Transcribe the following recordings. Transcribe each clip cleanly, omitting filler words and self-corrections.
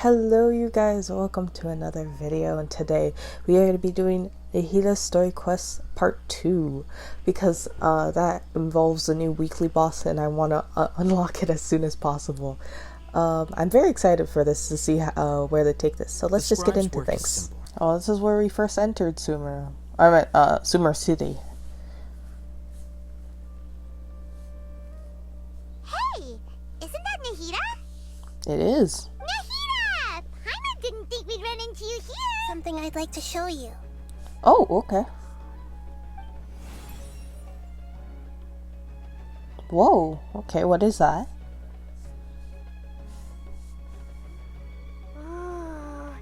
Hello you guys, welcome to another video, and today we are going to be doing Nahida Story Quest Part 2 because that involves a new weekly boss and I want to unlock it as soon as possible. I'm very excited for this to see where they take this, so let's just get into things. Oh, this is where we first entered Sumer. Sumer City. Hey, isn't that Nahida? It is. Nahida! Paimon didn't think we'd run into you here. Something I'd like to show you. Oh, okay. Whoa, okay, what is that? Oh,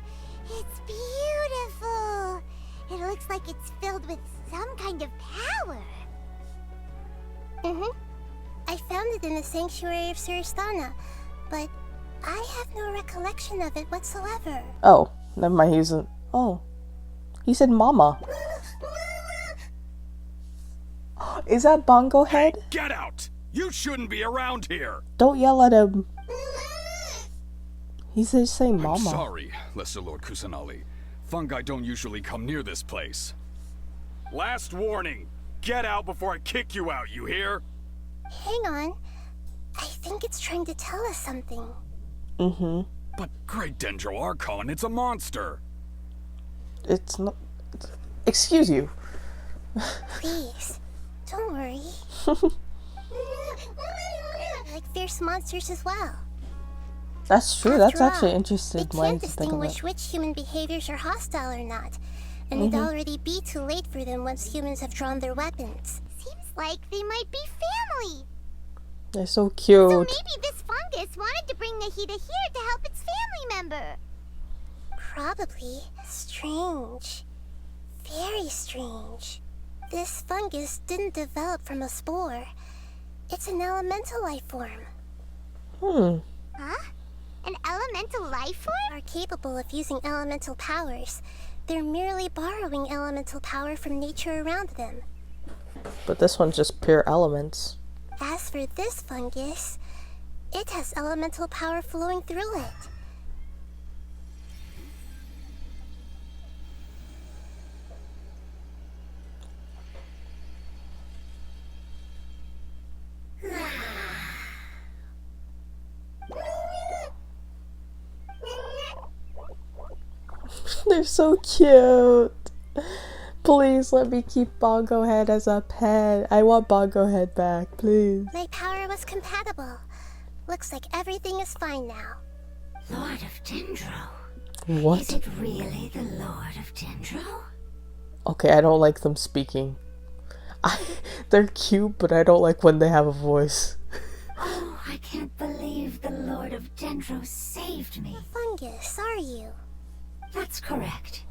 it's beautiful. It looks like it's filled with some kind of power. I found it in the sanctuary of Suristana, but I have no recollection of it whatsoever. Oh, never mind, he said mama. Is that Bongo Head? Hey, get out! You shouldn't be around here! Don't yell at him. He said say I'm mama. sorry, Lesser Lord Kusanali. Fungi don't usually come near this place. Last warning! Get out before I kick you out, you hear? Hang on. I think it's trying to tell us something. But Great Dendro Archon, it's a monster! It's not... Excuse you. Please, don't worry. I like fierce monsters as well. That's true, that's After actually all, interesting they way can't to think of distinguish it. which human behaviors are hostile or not. And it'd already be too late for them once humans have drawn their weapons. Seems like they might be family. They're so cute. So maybe this fungus wanted to bring Nahida here to help its family member. Probably. Strange. Very strange. This fungus didn't develop from a spore. It's an elemental life form. Huh? An elemental life form? Are capable of using elemental powers. They're merely borrowing elemental power from nature around them. But this one's just pure elements. As for this fungus, it has elemental power flowing through it. They're so cute. Please let me keep Bongo Head as a pet. I want Bongo Head back, please. My power was compatible. Looks like everything is fine now. Lord of Dendro? What? Is it really the Lord of Dendro? Okay, I don't like them speaking. They're cute, but I don't like when they have a voice. Oh, I can't believe the Lord of Dendro saved me. Fungus, are you? That's correct.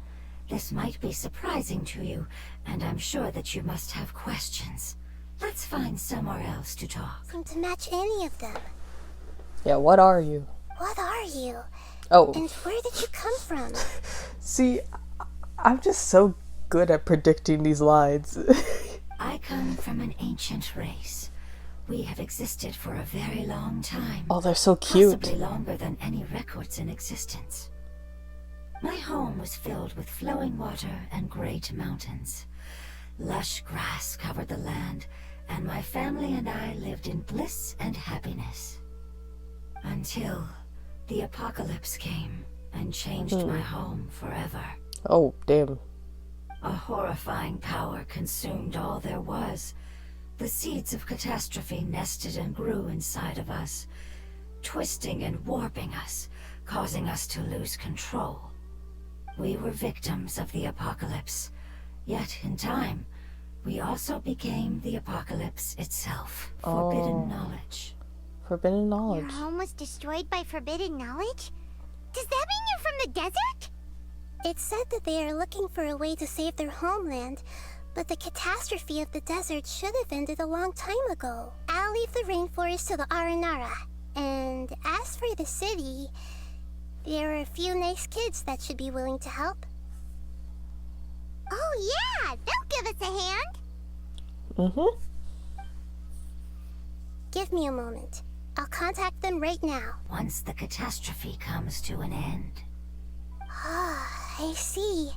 This might be surprising to you, and I'm sure that you must have questions. Let's find somewhere else to talk. Seem to match any of them. Yeah, what are you? What are you? Oh, And where did you come from? see, I'm just so good at predicting these lines. I come from an ancient race. We have existed for a very long time. Oh, they're so cute. Possibly longer than any records in existence. My home was filled with flowing water and great mountains. Lush grass covered the land, and my family and I lived in bliss and happiness. Until the apocalypse came and changed my home forever. Oh, damn. A horrifying power consumed all there was. The seeds of catastrophe nested and grew inside of us, twisting and warping us, causing us to lose control. We were victims of the apocalypse, yet in time, we also became the apocalypse itself. Forbidden knowledge. Forbidden knowledge. Your home was destroyed by forbidden knowledge? Does that mean you're from the desert? It said that they are looking for a way to save their homeland, but the catastrophe of the desert should have ended a long time ago. I'll leave the rainforest to the Aranara. And as for the city, there are a few nice kids that should be willing to help. Oh yeah, they'll give us a hand. Mm-hmm. Give me a moment. I'll contact them right now. Once the catastrophe comes to an end. Ah, I see.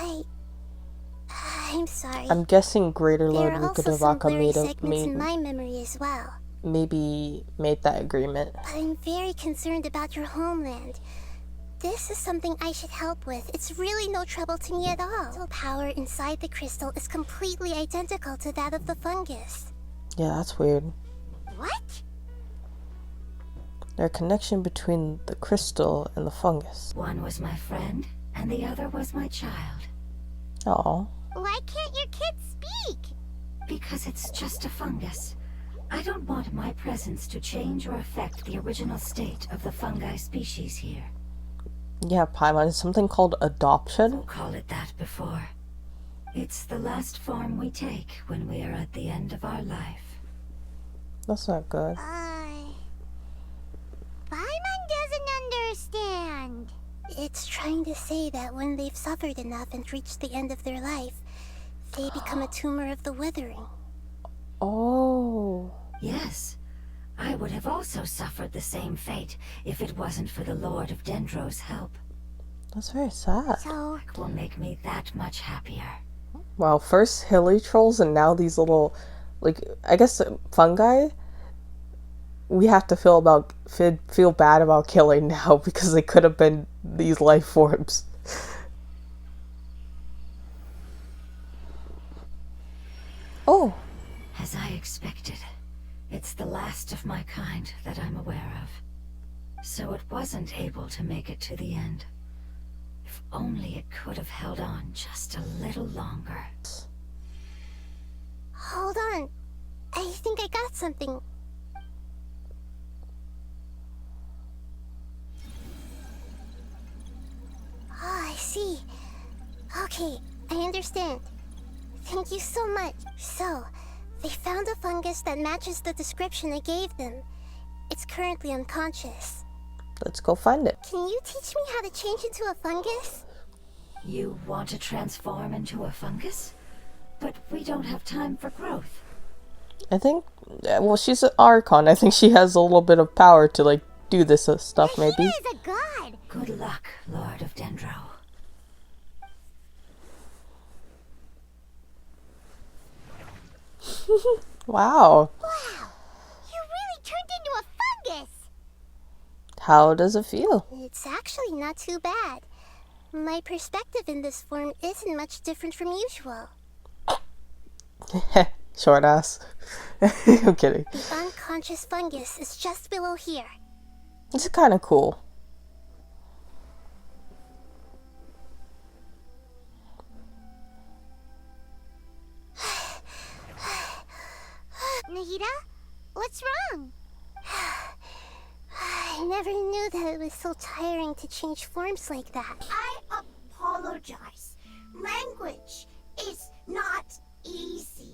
I'm sorry. I'm guessing Greater Lord There are also some Wikidoraka blurry segments in my memory as well. maybe made that agreement. But I'm very concerned about your homeland. This is something I should help with. It's really no trouble to me at all. The power inside the crystal is completely identical to that of the fungus. Yeah, that's weird. What? There's a connection between the crystal and the fungus. One was my friend, and the other was my child. Oh. Why can't your kids speak? Because it's just a fungus. I don't want my presence to change or affect the original state of the fungi species here. Yeah, Paimon, is something called adoption? We'll call it that before. It's the last form we take when we are at the end of our life. That's not good. Paimon doesn't understand. It's trying to say that when they've suffered enough and reached the end of their life, they become a tumor of the withering. Oh. Yes, I would have also suffered the same fate if it wasn't for the Lord of Dendro's help. That's very sad. So, It will make me that much happier. Wow, first hilly trolls and now these little, like, I guess fungi, we have to feel bad about killing now because they could have been these life forms. Oh. As I expected, it's the last of my kind that I'm aware of. So it wasn't able to make it to the end. If only it could have held on just a little longer. hold on. I think I got something. Oh, I see. Okay, I understand. Thank you so much. So, they found a fungus that matches the description I gave them. It's currently unconscious. Let's go find it. Can you teach me how to change into a fungus? You want to transform into a fungus? But we don't have time for growth. I think, well, she's an Archon. I think she has a little bit of power to, like, do this stuff, maybe. He is a god! Good luck, Lord of Dendro. Wow. Wow! You really turned into a fungus! How does it feel? It's actually not too bad. My perspective in this form isn't much different from usual. Short ass. I'm kidding. The unconscious fungus is just below here. This is kind of cool. Nahida? What's wrong? I never knew that it was so tiring to change forms like that. I apologize. Language is not easy.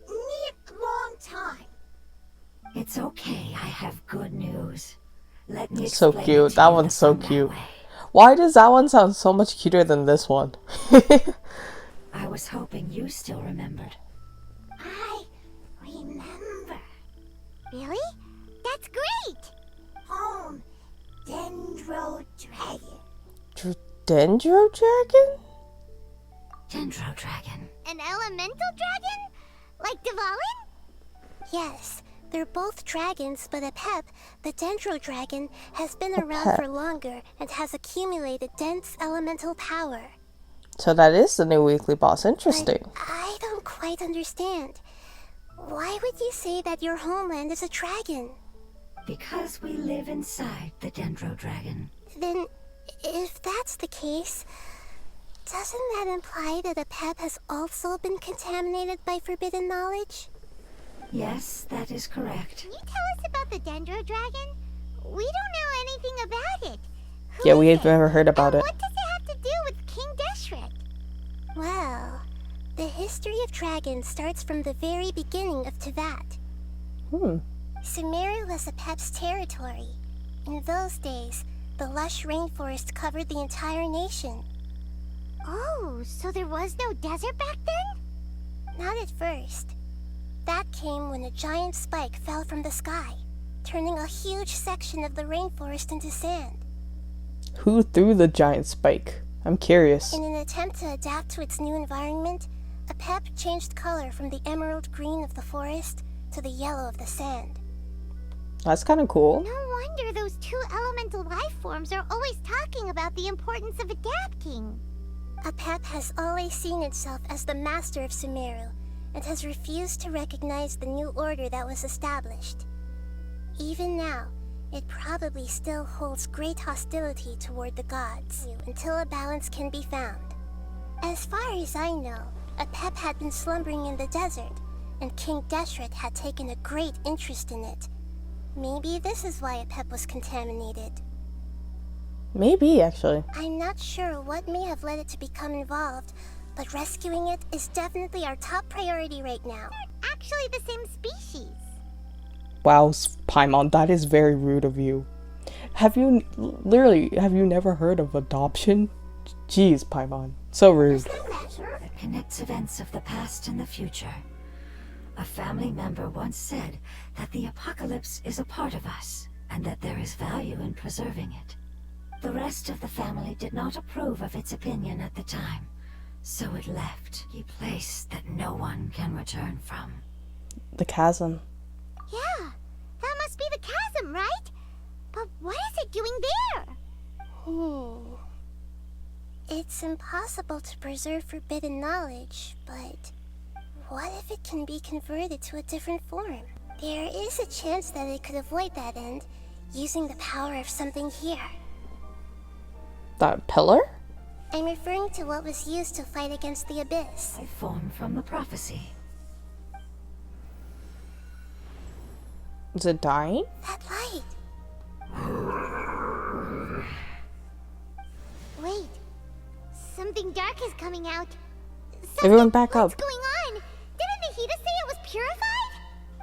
Need long time. It's okay, I have good news. Let me So explain it cute. to That you one's the so Fungi cute. way. Why does that one sound so much cuter than this one? I was hoping you still remembered. I remember. Really? That's great! Home, Dendro Dragon. Dendro Dragon? Dendro Dragon. An elemental dragon? Like Dvalin? Yes, they're both dragons, but Apep, the Dendro Dragon, has been around Apep. for longer and has accumulated dense elemental power. So that is the new weekly boss. Interesting. But I don't quite understand. Why would you say that your homeland is a dragon? Because we live inside the Dendro Dragon. Then, if that's the case, doesn't that imply that Apep has also been contaminated by forbidden knowledge? Yes, that is correct. Can you tell us about the Dendro Dragon? We don't know anything about it. Who Yeah, is we've it? never heard about And it. what does it have to do with King Deshret? Well, the history of dragons starts from the very beginning of Tevat. Sumeru was Apep's territory. In those days, the lush rainforest covered the entire nation. Oh, so there was no desert back then? Not at first. That came when a giant spike fell from the sky, turning a huge section of the rainforest into sand. Who threw the giant spike? I'm curious. In an attempt to adapt to its new environment, a pep changed color from the emerald green of the forest to the yellow of the sand. That's kind of cool. No wonder those two elemental life forms are always talking about the importance of adapting. A pep has always seen itself as the master of Sumeru, and has refused to recognize the new order that was established. Even now, it probably still holds great hostility toward the gods, until a balance can be found. As far as I know, a pep had been slumbering in the desert, and King Deshret had taken a great interest in it. Maybe this is why a pep was contaminated. Maybe, actually. I'm not sure what may have led it to become involved, but rescuing it is definitely our top priority right now. They're actually the same species. Wow, Paimon, that is very rude of you. Have you never heard of adoption? Jeez, Paimon. So rude. It connects events of the past and the future. A family member once said that the apocalypse is a part of us, and that there is value in preserving it. The rest of the family did not approve of its opinion at the time, so it left a place that no one can return from. The chasm. Yeah, that must be the chasm, right? But what is it doing there? It's impossible to preserve forbidden knowledge, but what if it can be converted to a different form? There is a chance that it could avoid that end, using the power of something here. That pillar? I'm referring to what was used to fight against the Abyss. I formed from the prophecy. Is it dying? That light! Wait, something dark is coming out. Everyone back What's up. going on? Didn't Nahida say it was purified?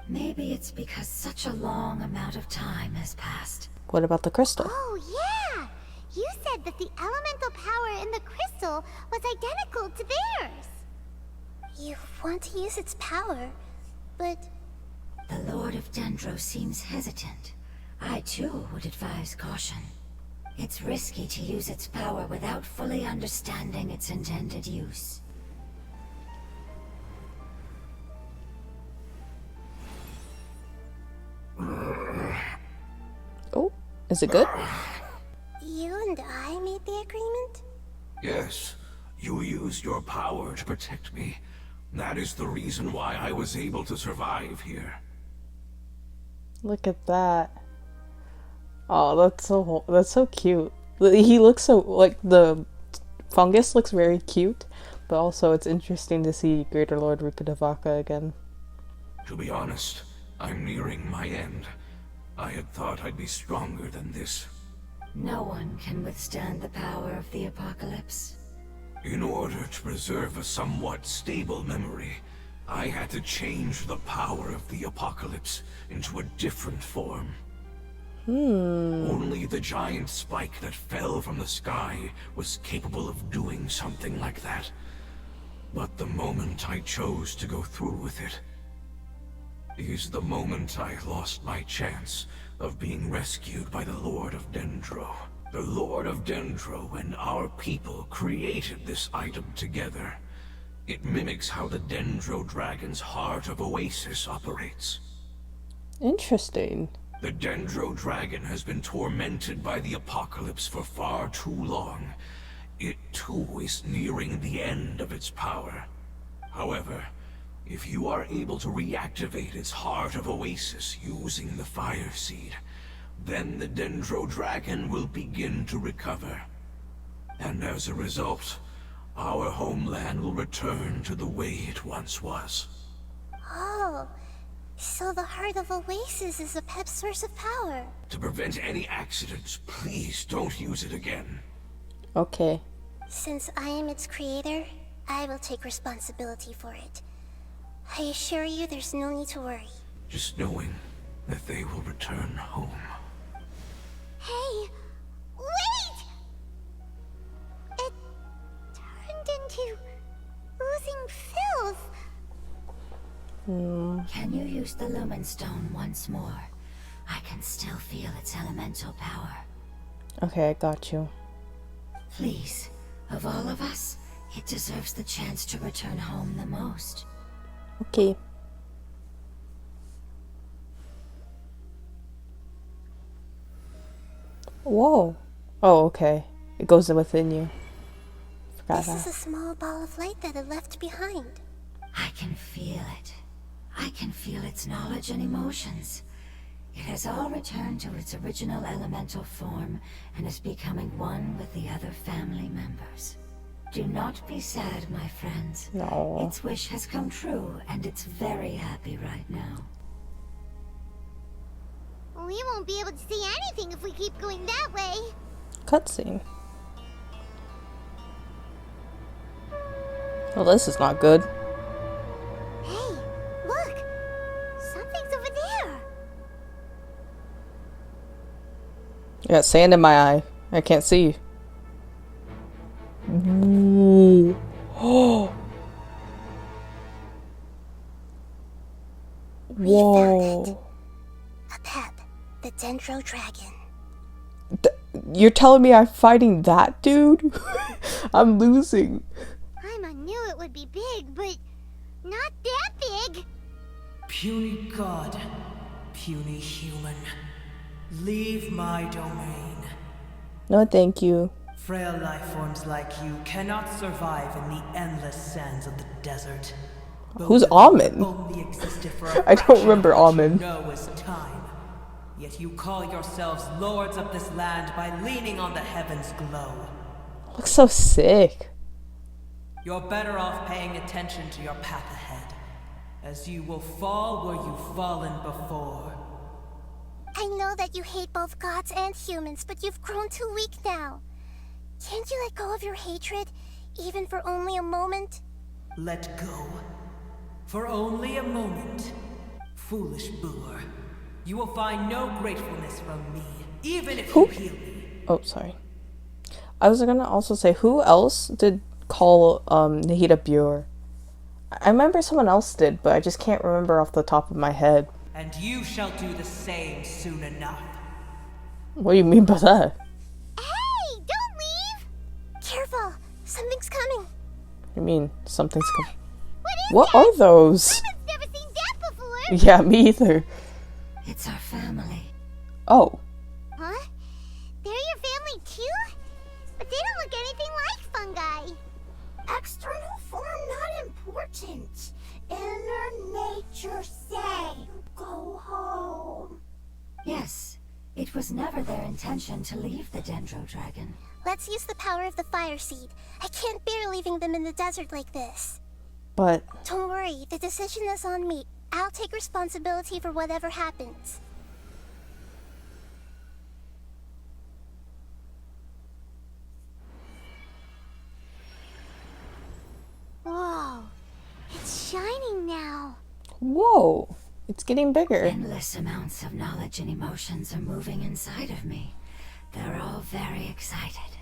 Maybe it's because such a long amount of time has passed. What about the crystal? Oh, yeah! You said that the elemental power in the crystal was identical to theirs. You want to use its power, but... The Lord of Dendro seems hesitant. I too would advise caution. It's risky to use its power without fully understanding its intended use. Oh, is it good? You and I made the agreement? Yes, you used your power to protect me. That is the reason why I was able to survive here. Look at that. Oh, that's so cute. He looks so, like, the fungus looks very cute, but also it's interesting to see Greater Lord Rukkhadevaka again. To be honest, I'm nearing my end. I had thought I'd be stronger than this. No one can withstand the power of the apocalypse. In order to preserve a somewhat stable memory, I had to change the power of the apocalypse into a different form. Only the giant spike that fell from the sky was capable of doing something like that. But the moment I chose to go through with it is the moment I lost my chance of being rescued by the Lord of Dendro. The Lord of Dendro and our people created this item together. It mimics how the Dendro Dragon's Heart of Oasis operates. Interesting. The Dendro Dragon has been tormented by the apocalypse for far too long. It too is nearing the end of its power. However, if you are able to reactivate its Heart of Oasis using the Fire Seed, then the Dendro Dragon will begin to recover. And as a result, our homeland will return to the way it once was. Oh, so the Heart of Oasis is a pep source of power. To prevent any accidents, please don't use it again. Okay. Since I am its creator, I will take responsibility for it. I assure you there's no need to worry. Just knowing that they will return home. Hey, wait! It turned into oozing filth. Can you use the Lumen Stone once more? I can still feel its elemental power. Okay, I got you. Please, of all of us, it deserves the chance to return home the most. Okay. Whoa. Oh, okay. It goes within you. Forgot This is that. a small ball of light that it left behind. I can feel it. I can feel its knowledge and emotions. It has all returned to its original elemental form and is becoming one with the other family members. Do not be sad, my friends. No. Its wish has come true, and it's very happy right now. We won't be able to see anything if we keep going that way. Cutscene. Well, this is not good. Hey, look! Something's over there! I got sand in my eye. I can't see. Ooh. Oh. Whoa. A pep, the Dendro dragon. You're telling me I'm fighting that dude? I'm losing. I knew it would be big, but not that big. Puny god, puny human, leave my domain. No, thank you. Frail life forms like you cannot survive in the endless sands of the desert. Who's Both of you Almond? only existed for a I don't fraction remember of what you Almond. know as time. Yet you call yourselves lords of this land by leaning on the heavens' glow. Looks so sick. You're better off paying attention to your path ahead, as you will fall where you've fallen before. I know that you hate both gods and humans, but you've grown too weak now. Can't you let go of your hatred, even for only a moment? Let go. For only a moment. Foolish boor. You will find no gratefulness from me, even if you heal me. Oh, sorry. I was gonna also say, who else did call Nahida Bure? I remember someone else did, but I just can't remember off the top of my head. And you shall do the same soon enough. What do you mean by that? Hey, don't leave! Careful, something's coming. I mean, something's coming. What is What are those? I've never seen that before. Yeah, me either. It's our family. Oh. Huh? They're your family too? But they don't look anything like fungi. External form not important. Inner nature say, go home. Yes, it was never their intention to leave the Dendro dragon. Let's use the power of the fire seed. I can't bear leaving them in the desert like this. But Don't worry, the decision is on me. I'll take responsibility for whatever happens. Whoa, it's shining now. whoa, it's getting bigger. Endless amounts of knowledge and emotions are moving inside of me. They're all very excited.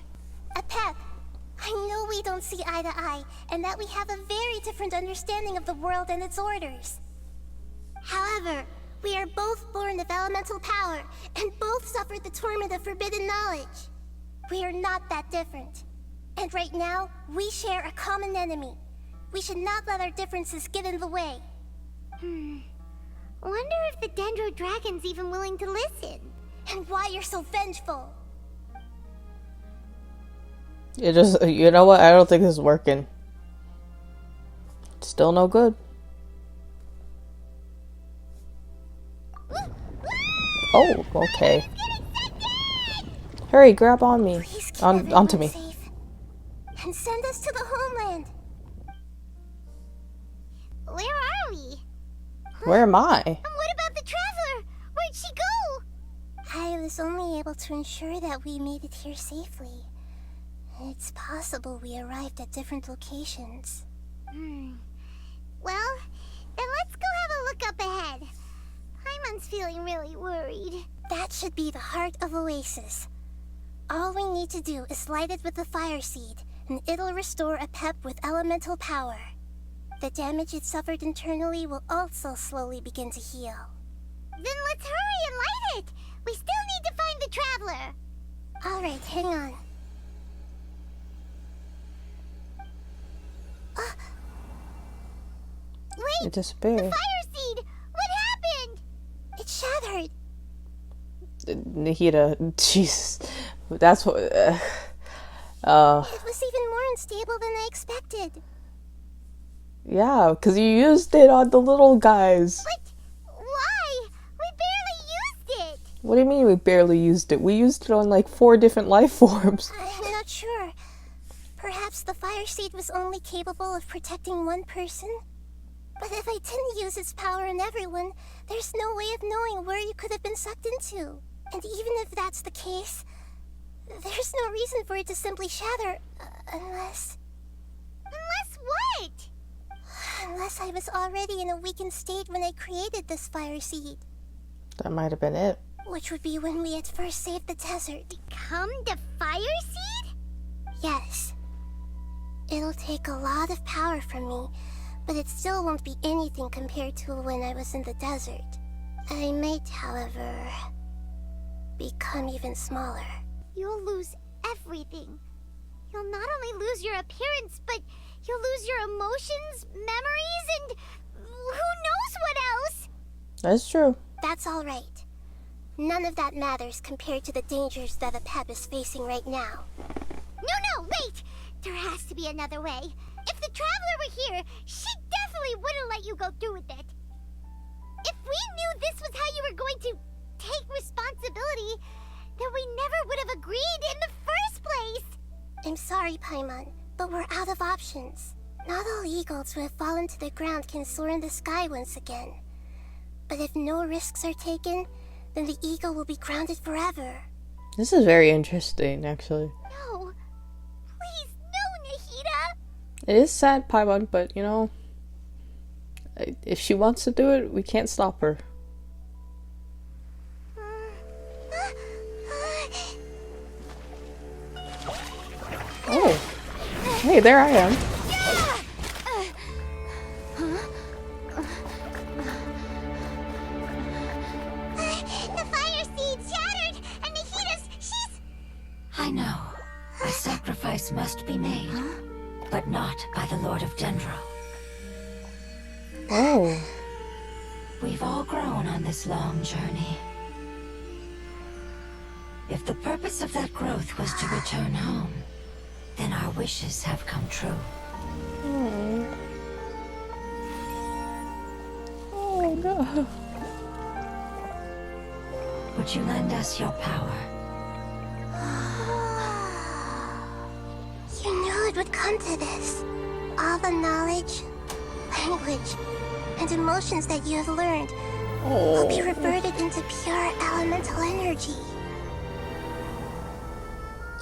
A pep. I know we don't see eye to eye, and that we have a very different understanding of the world and its orders. However, we are both born of elemental power, and both suffered the torment of forbidden knowledge. We are not that different. And right now, we share a common enemy. We should not let our differences get in the way. Wonder if the Dendro Dragon's even willing to listen. And why you're so vengeful. It just, you know what? I don't think this is working. Still no good. Oh, okay. Hurry, grab on me. Please keep Onto everyone me. safe. And send us to the homeland. Where are we? Where am I? And what about the traveler? Where'd she go? I was only able to ensure that we made it here safely. It's possible we arrived at different locations. Well, then let's go have a look up ahead. Paimon's feeling really worried. That should be the heart of Oasis. All we need to do is light it with the fire seed, and it'll restore a pep with elemental power. The damage it suffered internally will also slowly begin to heal. Then let's hurry and light it! We still need to find the traveler! Alright, hang on. It Wait! disappeared. Fire seed! What happened? It shattered! Nahida, Jesus. That's what. It was even more unstable than I expected. Yeah, because you used it on the little guys. But why? We barely used it! What do you mean we barely used it? We used it on like 4 different life forms. I'm not sure. Perhaps the fire seed was only capable of protecting one person? But if I didn't use its power on everyone, there's no way of knowing where you could have been sucked into. And even if that's the case, there's no reason for it to simply shatter, unless... Unless what? Unless I was already in a weakened state when I created this fire seed. That might have been it. Which would be when we had first saved the desert. Become the fire seed? Yes. It'll take a lot of power from me, but it still won't be anything compared to when I was in the desert. I might, however, become even smaller. You'll lose everything. You'll not only lose your appearance, but you'll lose your emotions, memories, and who knows what else? That's true. That's all right. None of that matters compared to the dangers that the Pep is facing right now. No, wait! There has to be another way. If the Traveler were here, she definitely wouldn't let you go through with it. If we knew this was how you were going to take responsibility, then we never would have agreed in the first place! I'm sorry, Paimon, but we're out of options. Not all eagles who have fallen to the ground can soar in the sky once again. But if no risks are taken, then the eagle will be grounded forever. This is very interesting, actually. No. Please, no, Nahida! It is sad, Paimon, but you know, if she wants to do it, we can't stop her. Oh. Hey, there I am. The fire seed shattered, and she's... I know. A sacrifice must be made, but not by the Lord of Dendro. Oh. We've all grown on this long journey. If the purpose of that growth was to return home, then our wishes have come true. Oh no. Would you lend us your power? You knew it would come to this. All the knowledge, language, and emotions that you have learned will be reverted into pure elemental energy.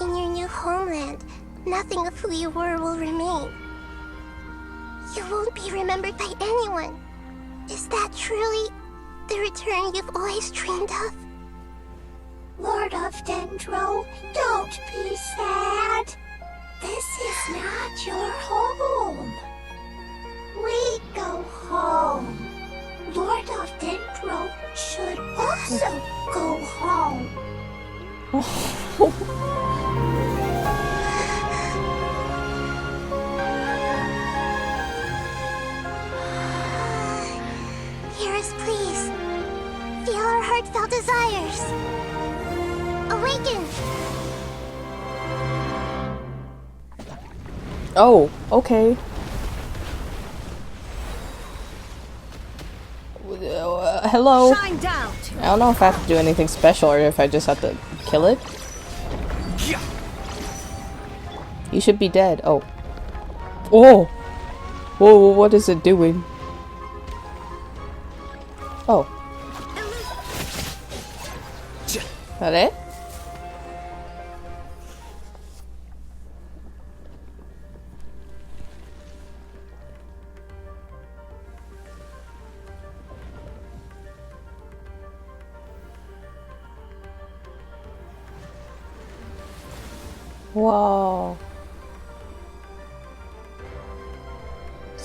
In your new homeland, nothing of who you were will remain. You won't be remembered by anyone. Is that truly the return you've always dreamed of? Lord of Dendro, don't be sad. This is not your home. We go home. Lord of Dendro should also go home. Hear us, please. Feel our heartfelt desires. Awaken! Oh, okay. Hello. Shine down. I don't know if I have to do anything special or if I just have to kill it. You should be dead. Oh. Oh! Whoa, what is it doing? Oh. That it? Wow.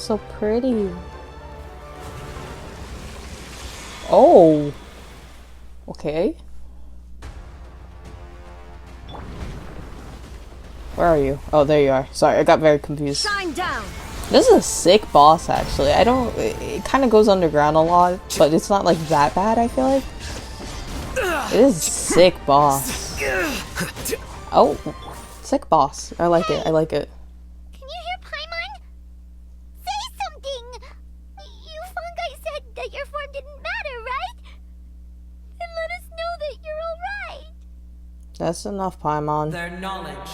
so pretty. Oh. Okay. Where are you? Oh, there you are. Sorry, I got very confused. Shine down. This is a sick boss, actually. It kind of goes underground a lot, but it's not like that bad, I feel like. It is a sick boss. Oh, sick boss. I like it. I like it. Can you hear Paimon? Say something! You fungi said that your form didn't matter, right? Then let us know that you're alright. That's enough, Paimon. Their knowledge,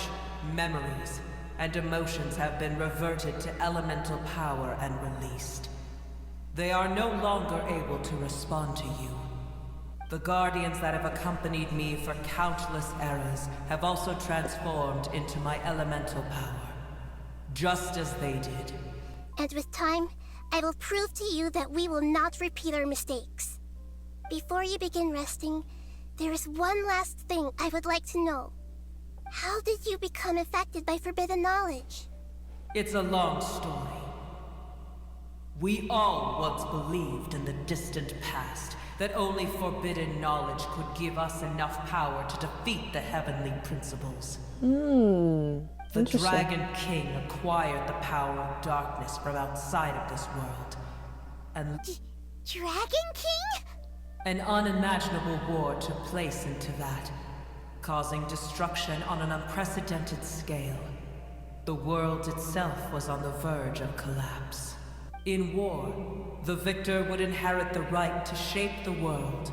memories, and emotions have been reverted to elemental power and released. They are no longer able to respond to you. The guardians that have accompanied me for countless eras have also transformed into my elemental power, just as they did. And with time, I will prove to you that we will not repeat our mistakes. Before you begin resting, there is one last thing I would like to know. How did you become affected by forbidden knowledge? It's a long story. We all once believed in the distant past that only forbidden knowledge could give us enough power to defeat the heavenly principles. The Dragon King acquired the power of darkness from outside of this world. And Dragon King? an unimaginable war took place into that, causing destruction on an unprecedented scale. The world itself was on the verge of collapse. In war, the victor would inherit the right to shape the world,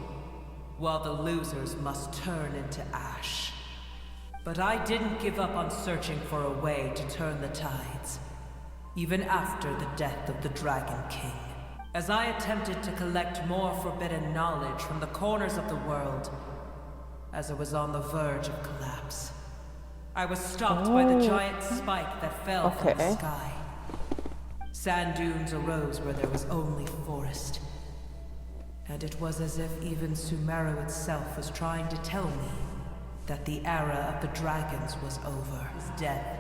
while the losers must turn into ash. But I didn't give up on searching for a way to turn the tides, even after the death of the Dragon King. As I attempted to collect more forbidden knowledge from the corners of the world, as it was on the verge of collapse, I was stopped by the giant spike that fell from the sky. Sand dunes arose where there was only forest. And it was as if even Sumeru itself was trying to tell me that the era of the dragons was over. His death,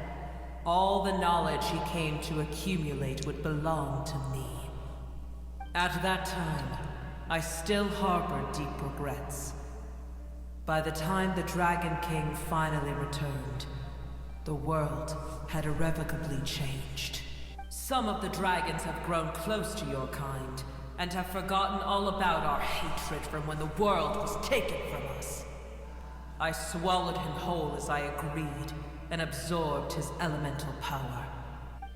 all the knowledge he came to accumulate would belong to me. At that time, I still harbored deep regrets. By the time the Dragon King finally returned, the world had irrevocably changed. Some of the dragons have grown close to your kind, and have forgotten all about our hatred from when the world was taken from us. I swallowed him whole as I agreed, and absorbed his elemental power.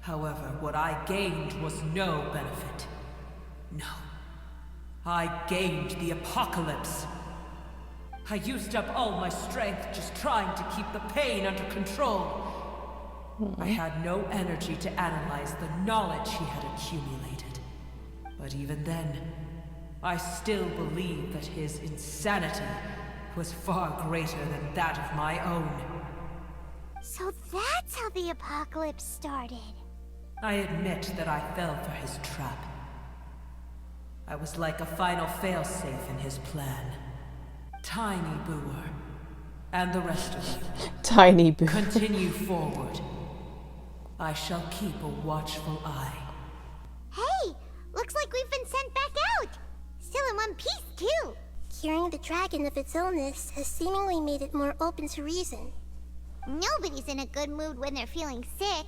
However, what I gained was no benefit. No. I gained the apocalypse. I used up all my strength just trying to keep the pain under control. I had no energy to analyze the knowledge he had accumulated. But even then, I still believed that his insanity was far greater than that of my own. So that's how the apocalypse started. I admit that I fell for his trap. I was like a final failsafe in his plan. Tiny Booer, and the rest of you. Tiny Boo. Continue forward. I shall keep a watchful eye. Hey, looks like we've been sent back out. Still in one piece, too. Curing the dragon of its illness has seemingly made it more open to reason. Nobody's in a good mood when they're feeling sick.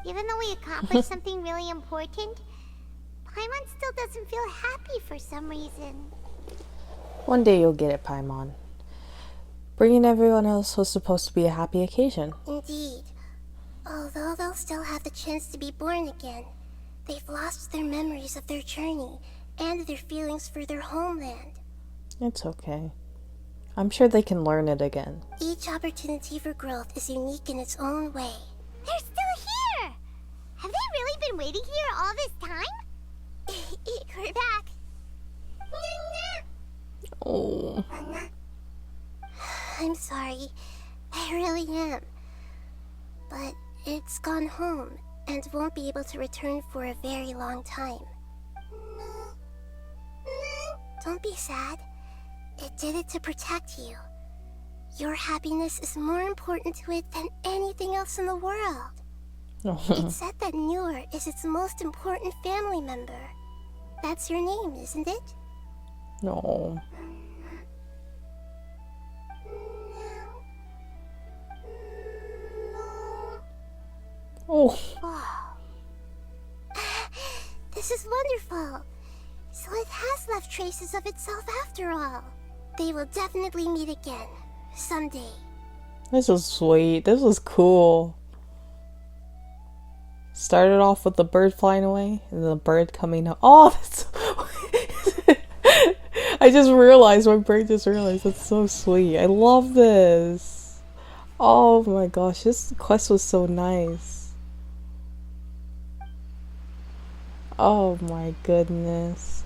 Even though we accomplished something really important, Paimon still doesn't feel happy for some reason. One day you'll get it, Paimon. Bringing everyone else was supposed to be a happy occasion. Indeed. Although they'll still have the chance to be born again, they've lost their memories of their journey and their feelings for their homeland. It's okay. I'm sure they can learn it again. Each opportunity for growth is unique in its own way. They're still here! Have they really been waiting here all this time? We're back. Oh. I'm sorry. I really am. But it's gone home and won't be able to return for a very long time. Don't be sad. It did it to protect you. Your happiness is more important to it than anything else in the world. It said that Muir is its most important family member. That's your name, isn't it? No. Oh. Wow. This is wonderful. So it has left traces of itself after all. They will definitely meet again. Someday. This was sweet. This was cool. Started off with the bird flying away and then the bird coming up. Oh, that's I just realized, my brain just realized, that's so sweet. I love this. Oh my gosh, this quest was so nice. Oh my goodness.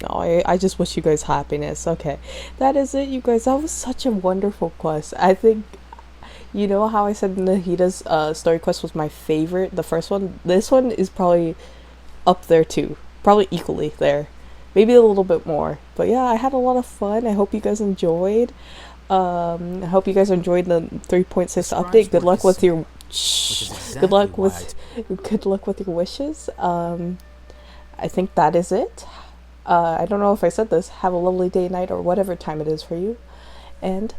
No, I just wish you guys happiness. Okay, that is it, you guys. That was such a wonderful quest. I think, you know how I said Nahida's story quest was my favorite, the first one? This one is probably up there too. Probably equally there. Maybe a little bit more. But yeah, I had a lot of fun. I hope you guys enjoyed. I hope you guys enjoyed the 3.6 update. Good luck with your good luck with your wishes. I think that is it. I don't know if I said this. Have a lovely day, night, or whatever time it is for you. And